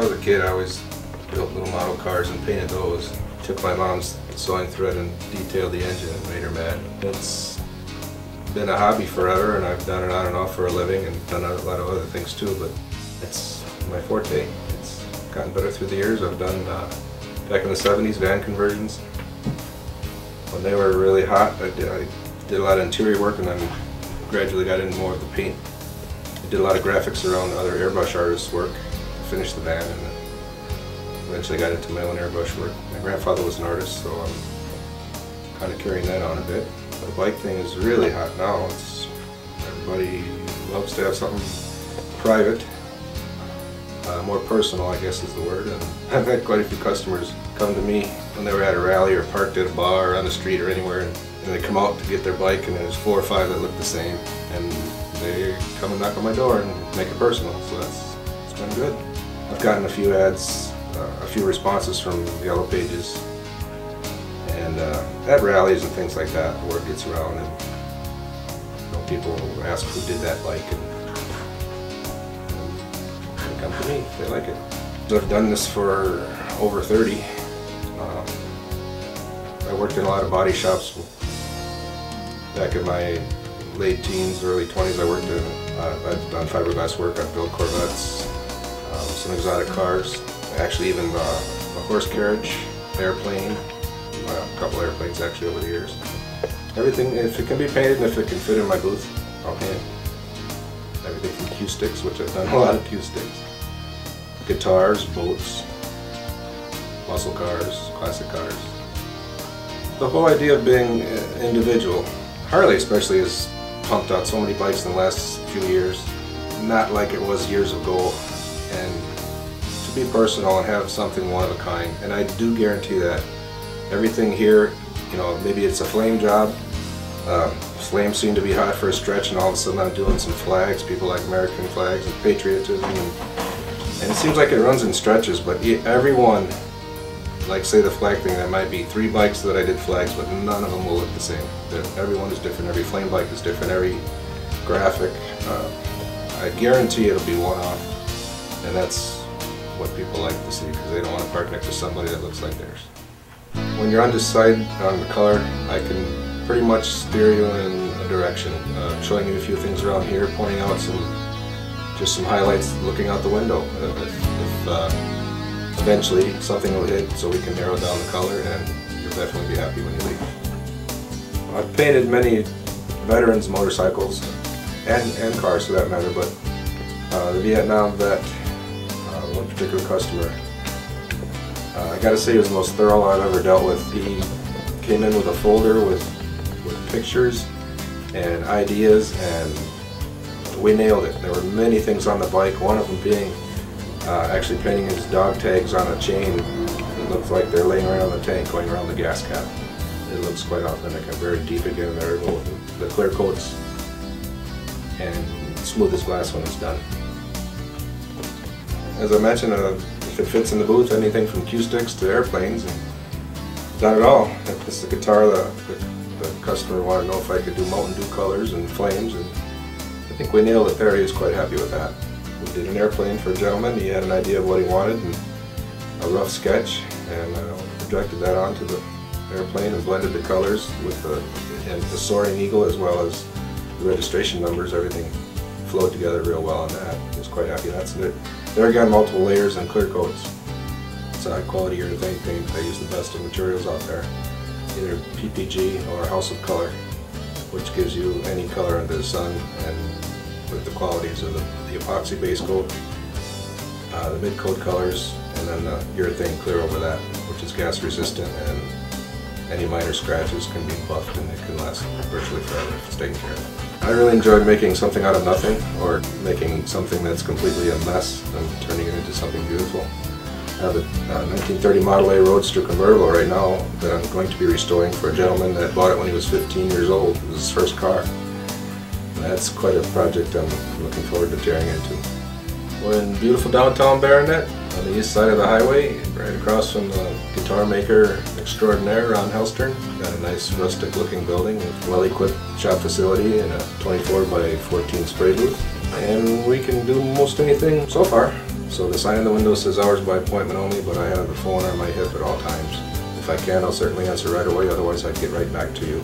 I was a kid, I always built little model cars and painted those. Took my mom's sewing thread and detailed the engine and made her mad. It's been a hobby forever, and I've done it on and off for a living and done a lot of other things too, but it's my forte. It's gotten better through the years. I've done, back in the 70s, van conversions. When they were really hot, I did a lot of interior work, and then gradually got into more of the paint. I did a lot of graphics around other airbrush artists' work to finish the van, and then eventually got into my own airbrush work. My grandfather was an artist, so I'm kind of carrying that on a bit. The bike thing is really hot now. Everybody loves to have something private, more personal, I guess is the word. And I've had quite a few customers come to me when they were at a rally or parked at a bar or on the street or anywhere, and they come out to get their bike, and there's 4 or 5 that look the same, and they come and knock on my door and make it personal. So it's been good. I've gotten a few ads, a few responses from Yellow Pages, and at rallies and things like that, the word gets around, and people ask who did that bike, and they come to me if they like it. So I've done this for over 30. I worked in a lot of body shops. Back in my late teens, early 20s, I've done fiberglass work. I've built Corvettes, some exotic cars, actually even a horse carriage, airplane, a couple airplanes actually over the years. Everything, if it can be painted and if it can fit in my booth, I'll paint it. Everything from cue sticks, which I've done a lot of cue sticks, guitars, boats, muscle cars, classic cars. The whole idea of being individual, Harley especially, has pumped out so many bikes in the last few years, not like it was years ago, and to be personal and have something one of a kind. And I do guarantee that everything here, maybe it's a flame job. Flames seem to be hot for a stretch, and all of a sudden I'm doing some flags. People like American flags and patriotism, and it seems like it runs in stretches, but everyone, like say the flag thing, there might be 3 bikes that I did flags, but none of them will look the same. Everyone is different, every flame bike is different, every graphic. I guarantee it'll be one-off, and that's what people like to see, because they don't want to park next to somebody that looks like theirs. When you're undecided on the color, I can pretty much steer you in a direction, showing you a few things around here, pointing out just some highlights looking out the window. If eventually something will hit, so we can narrow down the color, and you'll definitely be happy when you leave. I've painted many veterans' motorcycles, and cars for that matter, but the Vietnam vet, one particular customer, I gotta say he was the most thorough I've ever dealt with. He came in with a folder with pictures and ideas, and we nailed it. There were many things on the bike, one of them being actually painting his dog tags on a chain. It looks like they're laying around the tank, going around the gas cap. It looks quite authentic and very deep again. There, the clear coats, and smooth as glass when it's done. As I mentioned, if it fits in the booth, anything from cue sticks to airplanes, and done it all. If it's the guitar, the customer wanted to know if I could do Mountain Dew colors and flames, and I think we nailed it there. He was quite happy with that. We did an airplane for a gentleman. He had an idea of what he wanted and a rough sketch, and projected that onto the airplane and blended the colors with the soaring eagle as well as the registration numbers. Everything flowed together real well on that. He was quite happy. That's it. There again, multiple layers and clear coats. It's a high quality urethane paint. I use the best of materials out there, either PPG or House of Color, which gives you any color under the sun, and with the qualities of the epoxy base coat, the mid coat colors, and then the urethane clear over that, which is gas resistant, and any minor scratches can be buffed and it can last virtually forever if it's taken care of. I really enjoy making something out of nothing, or making something that's completely a mess and turning it into something beautiful. I have a 1930 Model A Roadster convertible right now that I'm going to be restoring for a gentleman that bought it when he was 15 years old. It was his first car. And that's quite a project I'm looking forward to tearing into. We're in beautiful downtown Barronett, on the east side of the highway, right across from the guitar maker extraordinaire, Ron Helstern. Got a nice rustic looking building with well-equipped shop facility and a 24 by 14 spray booth. And we can do most anything so far. So the sign in the window says hours by appointment only, but I have the phone on my hip at all times. If I can, I'll certainly answer right away, otherwise I'd get right back to you.